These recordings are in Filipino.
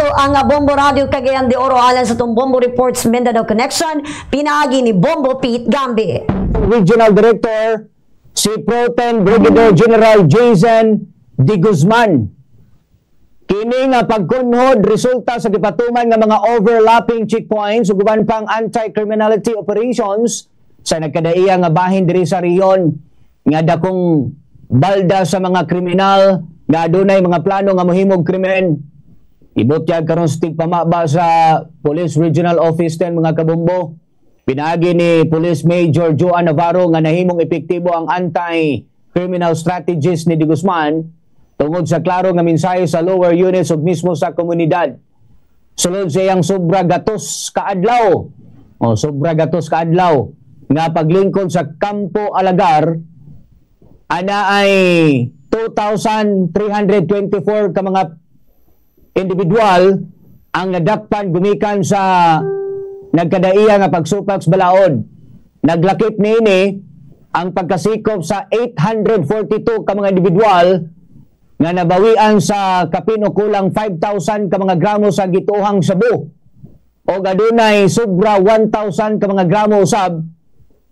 ato ang Bombo Radio Cagayan de Oro alang sa itong Bombo Reports Mindanao Connection, pinagi ni Bombo Pete Gambi. Regional Director, si Pro-Tem Brigadier General Jason De Guzman. Kini nga pagkunhod resulta sa gipatuman nga mga overlapping checkpoints ug uban pang anti-criminality operations sa nagkadaiya nga bahin diri sa riyon nga dakong balda sa mga kriminal nga adunay mga plano nga mohimog krimen. Ibutyag karon sa tigpamaba sa Police Regional Office 10 mga kabombo. Pinaagi ni Police Major Joan Navarro nga nahimong epektibo ang anti-criminal strategies ni De Guzman tungod sa klaro nga mensahe sa lower units ug mismo sa komunidad. Sulod sa iyang sobra gatos kaadlaw. Sobra gatos kaadlaw nga paglingkod sa Campo Alagar ana ay 2,324 ka mga individual ang nadakpan gumikan sa nagkadaiya nga pagsupak sa balaod. Naglakip niini ang pagkasikop sa 842 ka mga individual nga nabawian sa kapin o kulang 5,000 ka mga gramo sa gituhang sabu o adunay sobra 1,000 ka mga gramo usab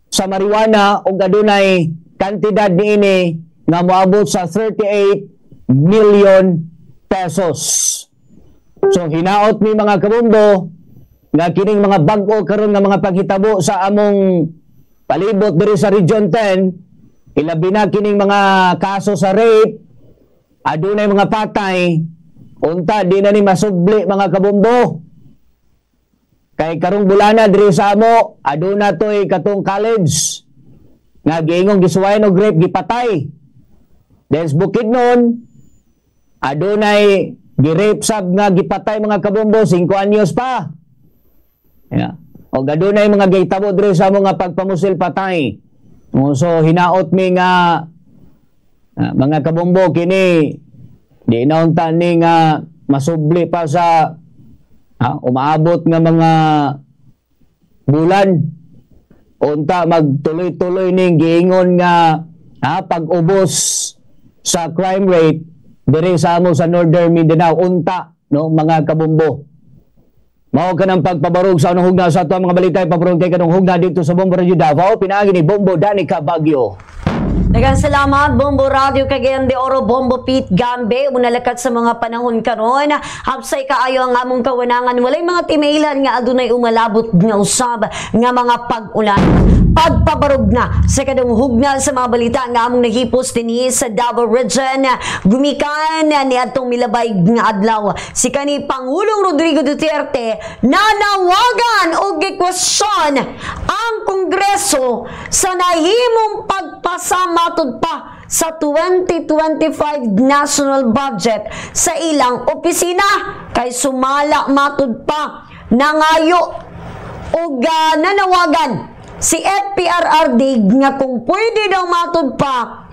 sa marijuana o adunay kantidad niini nga moabot sa 38 million pesos. So hinaot mi mga kabombo nga kining mga bag-o karon nga mga paghitabo sa among palibot diri sa Region 10, ilabi na kining mga kaso sa rape, adunay mga patay, unta di na ni masubli mga kabombo. Kay karong bulana diri sa amo, aduna toy katong college nga giingong gisuwayan og rape gipatay. Des Bukidnon, adunay gi-rape sab nga gipatay mga kabombo 5 anyos pa. Yeah. O adunay mga gitabo diri sa mga pagpamusil patay. So hinaot mi nga mga kabombo kini di naunta ni nga masubli pa sa umaabot nga mga bulan. Unta magtuloy-tuloy ning giingon nga pag-ubos sa crime rate diri sa amo sa Northern Mindanao unta no mga kabombo. Mao ka ng pagpabarog sa anong hugna sa ato mga balita pabarog kay kanong hugna dito sa Bombo Radio Davao pinaagi ni Bombo Danica Baguio. Daghang salamat Bombo Radio Cagayan de Oro Bombo Pete Gambe unalakat sa mga panahon karon hapsay kaayo ang among kawanangan walay mga timailan nga adunay umalabot nga usab nga mga pag-ulan pagpabarog na sa kadong hugna sa mga balita nga among nahipos dinhi sa Davao Region gumikan ni atong milabay nga adlaw si kanhi Pangulong Rodrigo Duterte nanawagan og gikwestiyon ang Kongreso sa nahimong pagpasama matud pa sa 2025 national budget sa ilang opisina kay sumala matud pa nangayo og nanawagan si FPRRD nga kung pwede daw matud pa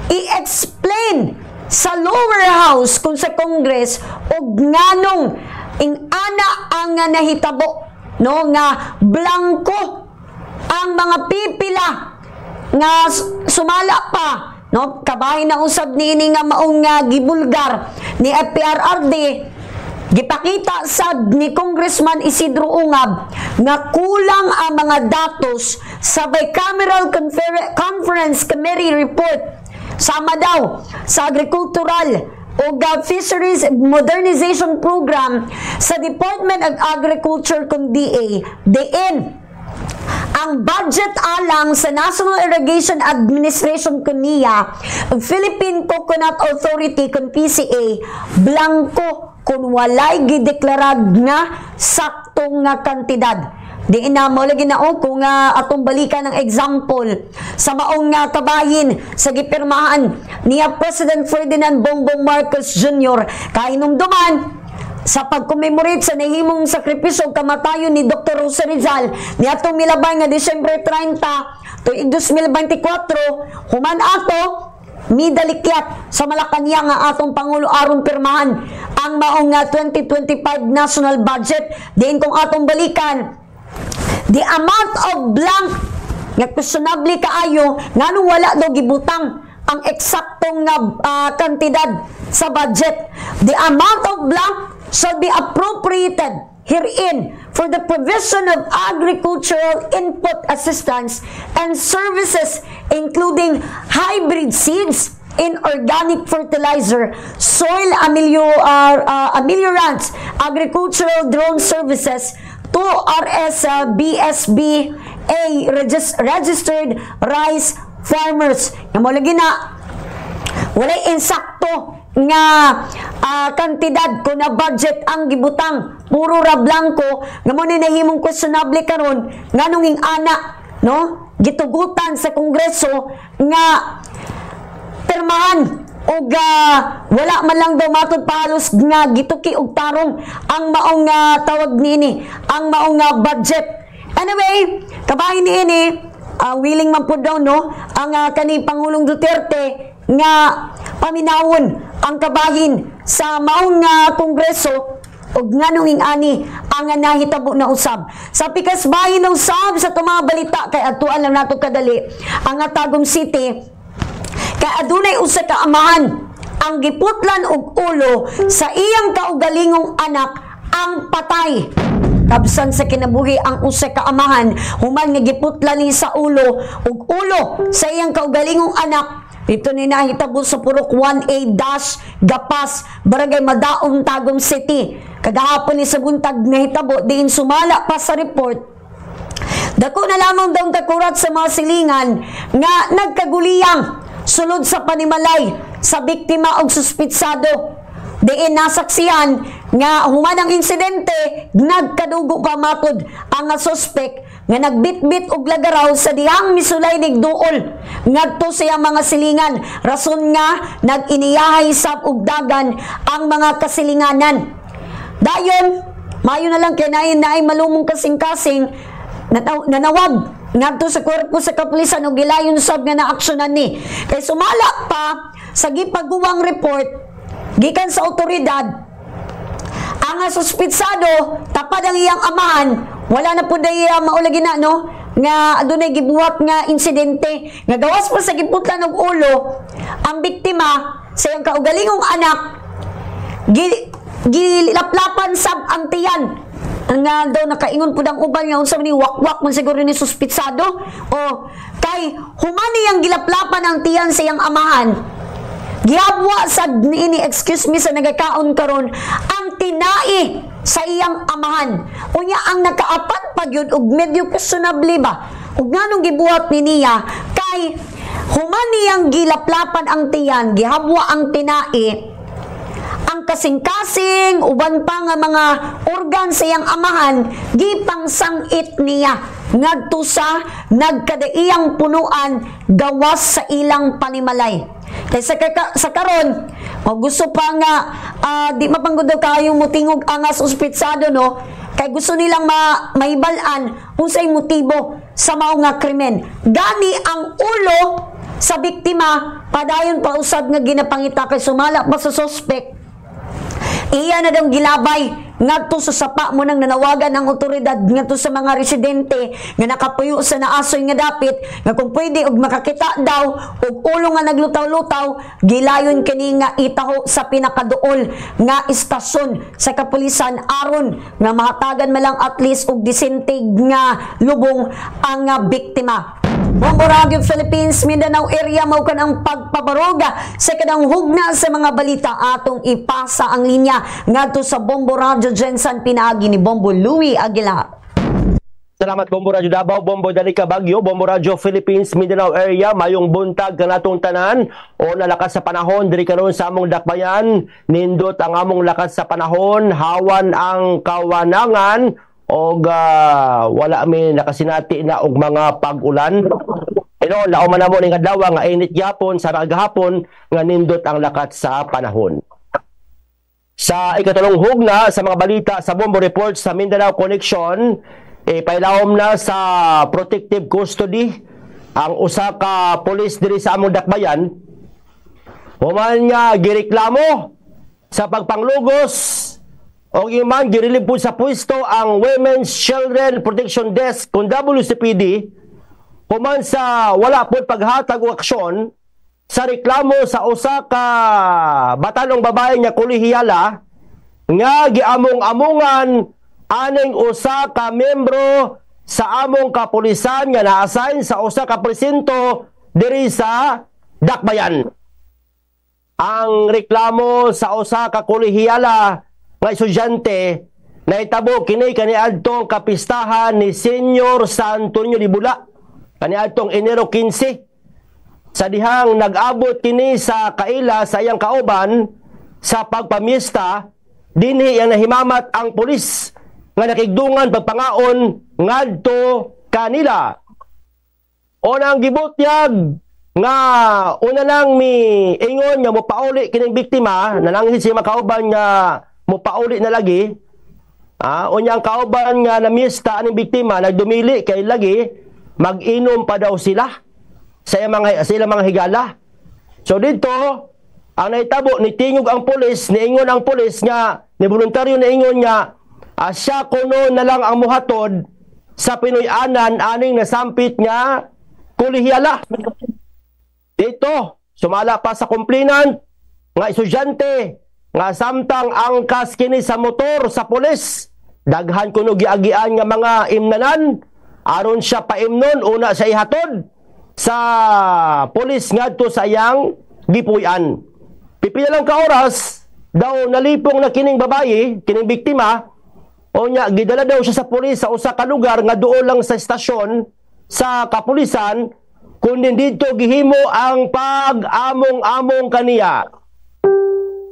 i-explain sa lower house kung sa Congress og nganong ana ang nahitabo no nga blanco ang mga pipila nga sumala pa no kabahin na usab niini nga maong gibulgar ni FPRRD gipakita sad ni Congressman Isidro Ungab nga kulang ang mga datos sa Bicameral Conference Committee report sama daw sa agricultural o Fisheries Modernization Program sa Department of Agriculture kung DA diin ang budget alang sa National Irrigation Administration kuniya Philippine Coconut Authority kung PCA blanco kung walay gideklarad nga saktong nga kantidad. Di na mo lagi na kung atong balikan ng example sa maong nga kabahin sa gipirmahan niya President Ferdinand Bongbong Marcos Jr. kainumduman sa pag-commemorate sa nahimong sakripisyo kamatayon ni Dr. Jose Rizal ni atong milabay nga Disyembre 30 to 2024 human ato midalikyat sa Malacañang nga atong Pangulo aron pirmahan ang maong 2025 national budget diin kung atong balikan the amount of blank nga questionable kaayo nganong wala daw gibutang ang eksaktong kantidad sa budget. The amount of blank shall be appropriated herein for the provision of agricultural input assistance and services including hybrid seeds, inorganic fertilizer, soil ameliorants, agricultural drone services, 2RS BSBA registered rice farmers. Nga mo lagi na walay insakto nga kantidad ko na budget ang gibutang, puro ra blanco, nga mo ni nahimong questionable karon nganong ing ana, no, gitugutan sa Kongreso nga pirmahan og wala man lang daw matod pahalos nga gituki og tarong ang maong tawag niini, ang maong budget. Anyway, kabahin niini willing man pud daw, no, ang kani Pangulong Duterte nga paminawon ang kabahin sa maong Kongreso og nganong ing ani ang nahitabo na usab sa pikas bahin ng usab sa mga balita kay atuan lang nato kadali ang Tagum City kay adunay usa ka amahan ang giputlan og ulo sa iyang kaugalingong anak ang patay. Kabsan sa kinabuhi ang usa ka amahan human nga giputlan ni sa ulo ug ulo sa iyang kaugalingong anak. Ito ni nahitabo sa Purok 1A Gapas, Barangay Madaong, Tagum City. Kagahapon ni sa buntag nahitabo diin sumala pa sa report. Dako na lamang daw kakurat sa mga silingan nga nagkaguliyang sulod sa panimalay sa biktima og suspitsado. Diin nasaksihan nga human ang insidente nagkadugo pa matod ang suspect nga nagbitbit og lagaraw sa dihang misulay nig duol ngadto sa mga silingan, rason nga nag-iniyahay sab og dagan ang mga kasilinganan. Dayon mayo na lang kay naay malumong kasing-kasing nanawag ngadto sa korpo sa kapulisan og gilayon sab nga naaksyonan ni kay sumala pa sa gipaguwang report gikan sa otoridad ang suspitsado tapad ang iyang amahan, wala na pud day maulagi na, no, nga adunay gibuhat nga insidente nga gawas pa sa giputlan og ulo ang biktima sa iyang kaugalingong anak gilaplapan sab ang tiyan nga daw nakaingon pud ang uban nga unsa man ni wakwak man siguro ni suspitsado o kay humani ang gilaplapan ang tiyan sa iyang amahan. Gihabwa sa niini, excuse me sa nagakaon karon ang tinai sa iyang amahan. Unya ang nakaapat pa gyud og medyo questionable ba. Ug nganong gibuhat ni niya kay human niyang gilaplapan ang tiyan, gihabwa ang tinai, ang kasing-kasing uban pa nga mga organ sa iyang amahan gipangsangit niya ngadto sa nagkadaiyang punuan gawas sa ilang panimalay. Kay sa karon gusto pa nga di mapanggod kayong mutingog ang suspitsado, no, kay gusto nilang mahibalan unsay motibo sa mao nga krimen. Gani ang ulo sa biktima padayon pa usab nga ginapangita kay sumala pa sa suspect. Iya na daw gilabay ngadto sa sapa mo nang nanawagan ang otoridad ngadto sa mga residente nga nakapuyo sa naasoy nga dapit nga kung pwede og makakita daw og ulo nga naglutaw-lutaw gilayon kini nga itaho sa pinakaduol nga istasyon sa kapulisan aron nga mahatagan man lang at least og disente nga lubong ang biktima. Bombo Radio Philippines, Mindanao area mao kan ang pagpabaroga sa kanang hugna sa mga balita atong ipasa ang linya ngadto sa Bombo Radio Jensen pinaagi ni Bombo Louie Aguilar. Salamat Bombo Radio Davao, Bombo Dalika Baguio, Bombo Radio Philippines, Mindanao area, mayong buntag kanatong tanan o nalakas sa panahon diri karon sa among dakbayan, nindot ang among lakas sa panahon, hawan ang kawanangan og wala mi nakasinati na og mga pag-ulan. Pero lao man namo ning adlaw nga init gyapon sa gahapon nga nindot ang lakat sa panahon. Sa ikatulong hugna sa mga balita sa Bombo Report sa Mindanao Connection, pailawom na sa protective custody ang usa ka pulis diri sa among dakbayan. Human nga gireklamo sa pagpanglugos o iman girilib po sa pwesto ang Women's Children Protection Desk kung WCPD human sa wala po paghatag o aksyon sa reklamo sa usa ka batalong babae nga kolehiyala nga giamong-amongan aning usa ka membro sa among kapulisan nga na-assign sa usa ka presinto diri sa Dakbayan. Ang reklamo sa usa ka kolehiyala nga estudyante nahitabo kini kaniadtong kapistahan ni Senyor Santonio Libula kaniadtong Enero 15 sa dihang nag-abot kini sa kaila sa iyang kauban sa pagpamiesta dinhi yang nahimamat ang pulis nga nakigdungan pagpangaon ngadto kanila. Unang gibutyag nga una lang mi ingon nga mopauli kining biktima nananghid siya makauban nga mopauli na lagi. Unya ang kauban nga namista aning biktima nagdumili kay lagi mag-inom pa daw sila sa mga higala. So dito ang nahitabo ni tingog ang pulis, niingon ang pulis nga ni voluntaryo niingon nga siya kuno na lang ang muhatod sa Pinoy-anan aning nasampit nga kolehiyala. Dito, sumala pa sa complainant nga estudyante nga samtang angkas kini sa motor sa pulis. Daghan kuno giagian nga mga imnanan aron siya paimnon una sa ihatod sa pulis ngadto sa iyang gipuy-an. Pipila lang ka oras daw nalipong na kining babayi, kining biktima. Unya gidala daw siya sa pulis sa usa ka lugar nga duol lang sa estasyon sa kapulisan kundi dito gihimo ang pag-among-among kaniya.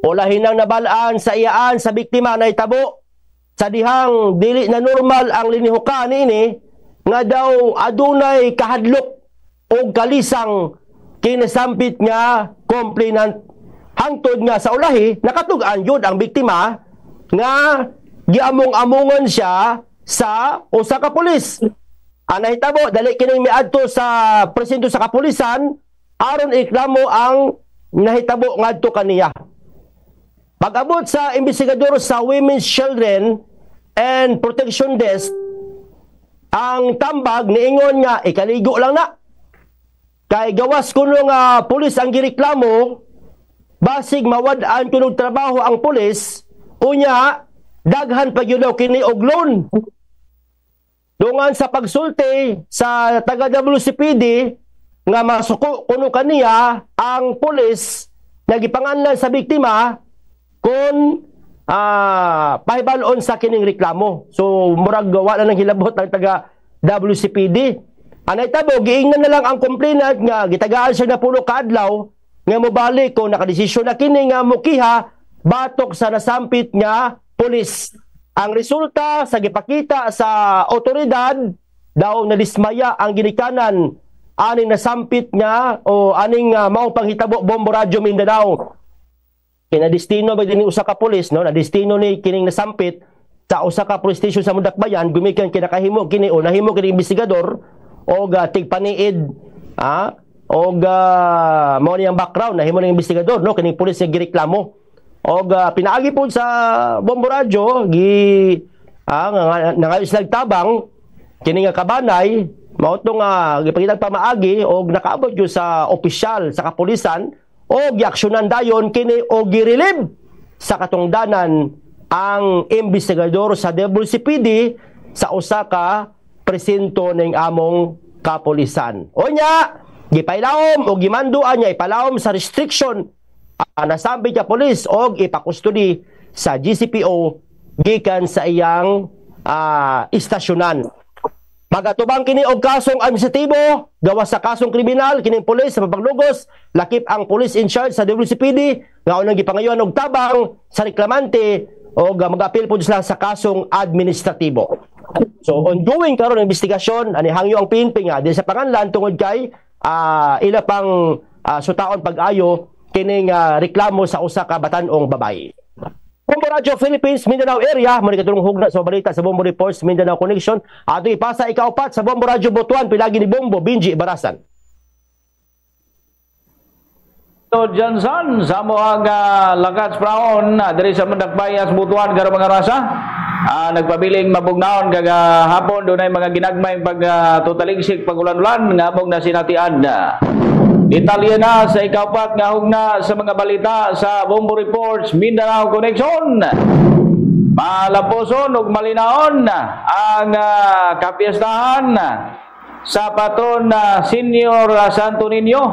Ulahin ang nabalaan sa iyaan sa biktima na itabo sa dihang dili na normal ang linihukan ini nga daw adunay kahadlok o kalisang kinasampit nga complainant. Hangtod nga sa ulahi nakatug-an yun ang biktima nga giamong-amongon siya sa usa ka pulis. Nahitabo dali kining miadto sa presinto sa kapulisan aron iklamo ang nahitabo ngadto kaniya. Pag-abot sa investigador sa Women's Children and Protection Desk, ang tambag niingon nga ikaligo lang na. Kay gawas kuno nga pulis ang gireklamo, basig mawad-an kuno trabaho ang pulis, unya daghan pa gyud daw kini og loan. Dungan sa pagsulti sa taga WCPD nga masuko kuno kaniya ang pulis nagipanganlan sa biktima kung pahibalon sa kining reklamo. So murag wala nang hilabot ang taga WCPD. Anay tabo giingnan na lang ang complainant nga gitagaan siya na pulo ka adlaw nga mobalik kung nakadesisyon na kini nga mukiha batok sa nasampit nga pulis. Ang resulta sa gipakita sa otoridad daw nadismaya ang ginikanan aning nasampit nga o aning mao panghitabo Bombo Radio Mindanao. Kinadestino ba din usa ka pulis no, na destino ni kining nasampit sa usa ka police station sa Mundakbayan gumikan kinakahimo kini o nahimo kini investigador o tigpaniid o mao niyang background nahimo ning investigador no kining pulis nga gireklamo. O pinaagi po sa Bombo Radio nangayos nagtabang kini nga kabanay mao tong gipakitang pamaagi og nakaabot gyud sa opisyal sa kapulisan o giaksyonan dayon kini o girelieve sa katungdanan ang investigador sa WCPD sa usa ka presinto ning among kapulisan. Unya gipailawom o gimanduan niya ipalawom sa restriction nasabi ka pulis og ipakustudi sa GCPO gikan sa iyang istasyonan. Magatubang kini og kasong administratibo gawas sa kasong kriminal kining pulis sa paglugos lakip ang police in charge sa WCPD nga unang gipangayon og tabang sa reklamante o mag-apil po sila sa kasong administratibo. So ongoing karon ang investigasyon ani hangyo ang PNP nga di sa panganlan tungod kay ila pang sutaon pag-ayo kining reklamo sa usa ka batan-ong babae. Bombo Radio Philippines, Mindanao area, muli katulong hugna sa balita sa Bombo Reports, Mindanao Connection. Ato ipasa ikaupat sa Bombo Radio Butuan, pilagi ni Bombo, Benji Ibarasan. So, Johnson, sa moang Lakats Praon, dari sa Mundakbayas, Butuan, garo mga rasa. Nagpabiling mabugnaon kaga hapon, doon ay mga ginagmay pag-tutaligsik, pag-ulan-ulan, nga mong nasinatian. Detalye na sa ikaupat nga hugna sa mga balita sa Bombo Reports Mindanao Connection. Malapuson ug malinaon ang kapiestahan sa patron Senior Santo Niño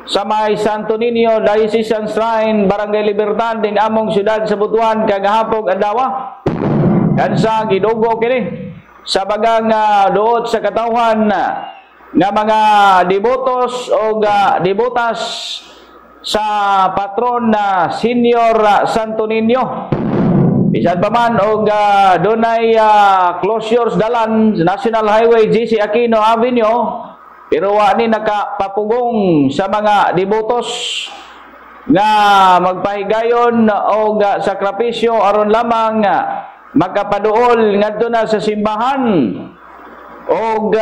sa may Santo Niño Diocesan Shrine, Barangay Libertad, ding among siyudad sa Butuan kagahapon adlaw. Kansa gidugo kini sa bagang duot sa katawhan nga mga devotos o devotas sa patron na Senior Santo Niño. Bisan pa man og dunay closures dalan National Highway GC Aquino Avenue, pero wa ni nakapapugong sa mga devotos nga magpahigayon og sakripisyo aron lamang makapaduol ngadto na sa simbahan og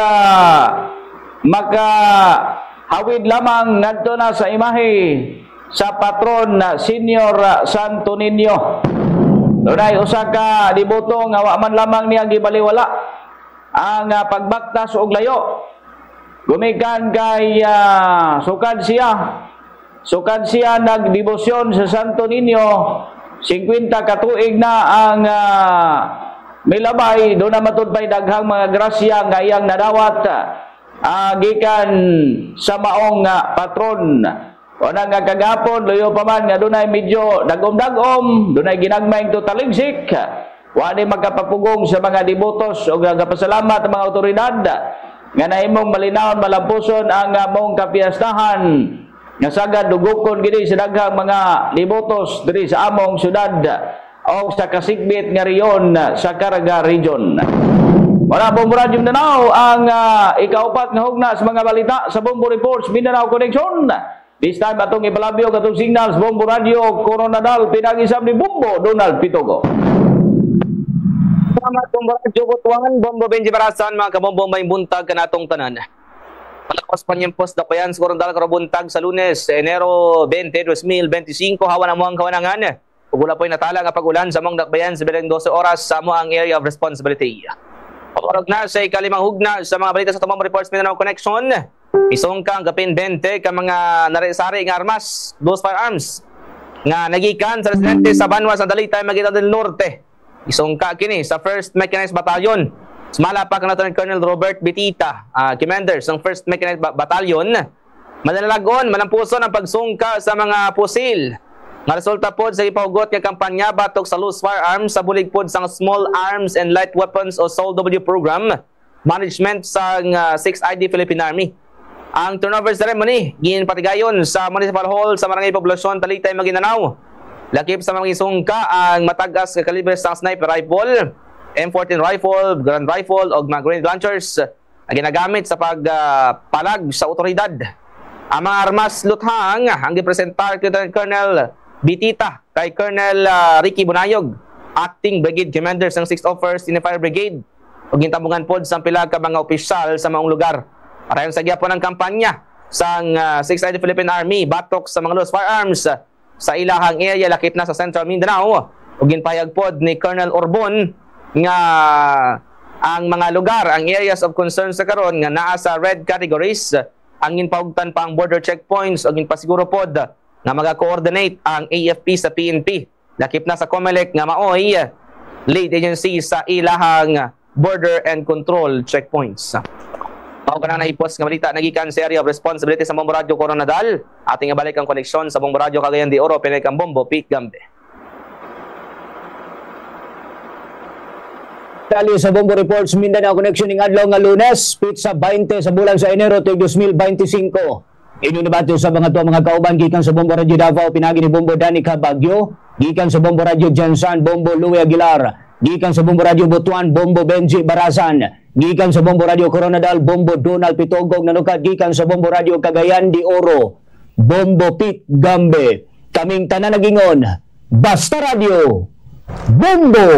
makahawid lamang ngadto na sa imahe sa patron na Senior Santo Niño. Dunay usa ka deboto nga wa man lamang niya gibaliwala ang pagbaktas og layo. Gumikan kay sukad siya nagdebosyon sa Santo Niño. 50 ka tuig na ang milabay, doon na matud pa'y daghang mga grasya nga iyang nadawat gikan sa maong patron. O na nga kagapon, luyo pa man nga doon ay medyo dagom-dagom, doon ay ginagmayng totaligsik. Wani magkapapugong sa mga devotos o gagapasalamat ang mga otoridad nga naimong malinaon malampuson ang mong kapiyastahan nga sagad dugokon gini sa daghang mga devotos diri sa among syudad o sa kasigbit nga riyon sa Caraga Region. Wala Bombo Radio Mindanao ang ikaupat nga hugna sa mga balita sa Bombo Reports Mindanao Connection. This time atong ipalabyo katong signals Bombo Radio Coronadal pinagisab ni Bombo Donald Pitogo. Salamat Bombo Radio Butuan, Bombo Benji Barasan, mga kabombo may buntag kanatong tanan. Patapos pa niyang post na kuyan sa Coronadal karobuntag sa Lunes, Enero 20, 2025, hawan ang muang kawanangan. Ugula po'y natala nga pag-ulan sa mong dakbayan sa bilang 12 oras sa muang area of responsibility. Paparog na sa ikalimang hugna sa mga balita sa Bombo Reports Mindanao Connection. Isong kang gapin 20 ka mga narisari nga armas, those firearms, nga nagikan sa residente sa Banwa sa Dalitay, Maguindanao del Norte. Isong ka kini sa 1st Mechanized Battalion. Sumala pa Lieutenant Colonel Robert Bitita, Commander ng 1st Mechanized Battalion. Manalagon, malampuson ang pagsungka sa mga pusil. Nga resulta po sa ipahugot nga kampanya batok sa loose firearms sa bulig po sa Small Arms and Light Weapons o SOLW program, management sa 6ID Philippine Army. Ang turnover ceremony, ginpatigayon sa Municipal Hall sa Barangay Poblasyon, Talitay, Maguindanao. Lakip sa mga isungka ang matagas ka kalibre sa sniper rifle, M14 rifle, Grand rifle o mga grenade launchers na ginagamit sa pagpalag sa otoridad. Ang mga armas luthang ang gipresentar kay Lieutenant Colonel Bitita kay Colonel Ricky Bunayog, Acting Brigade Commander ng 6th of 1st Fire Brigade o gintabungan pod sa pilag ka mga opisyal sa maong lugar. Parayon sa gyapon ng kampanya sa 6th Philippine Army batok sa mga loose firearms sa ilahang area lakip na sa Central Mindanao ug ginpayag pod ni Colonel Orbon nga ang mga lugar, ang areas of concern sa karon nga naa sa red categories, ang ginpahugtan pa ang border checkpoints ug ginpasiguro pod nga maga-coordinate ang AFP sa PNP lakip na sa COMELEC nga maoy lead agency sa ilahang border and control checkpoints. Mao ka na naipos nga balita nagikan sa area of responsibility sa Bombo Radio Coronadal. Ating ibalik ang koneksyon sa Bombo Radio Cagayan de Oro, pinakang Bombo Pete Gambe. Dali sa Bombo Reports Mindanao Connection ning adlaw nga Lunes, pizza 20 sa bulan sa Enero 2025. Inyo nabato sa mga tuwa mga kauban gikan sa Bombo Radio Davao, pinagi ni Bombo Danica Baguio, gikan sa Bombo Radio Jansan, Bombo Louie Aguilar, gikan sa Bombo Radio Butuan, Bombo Benji Barasan, gikan sa Bombo Radio Coronadal, Bombo Donald Pitogog, nanukad gikan sa Bombo Radio Cagayan de Oro, Bombo Pete Gambe. Kaming tanan nagingon, Basta Radio, Bombo!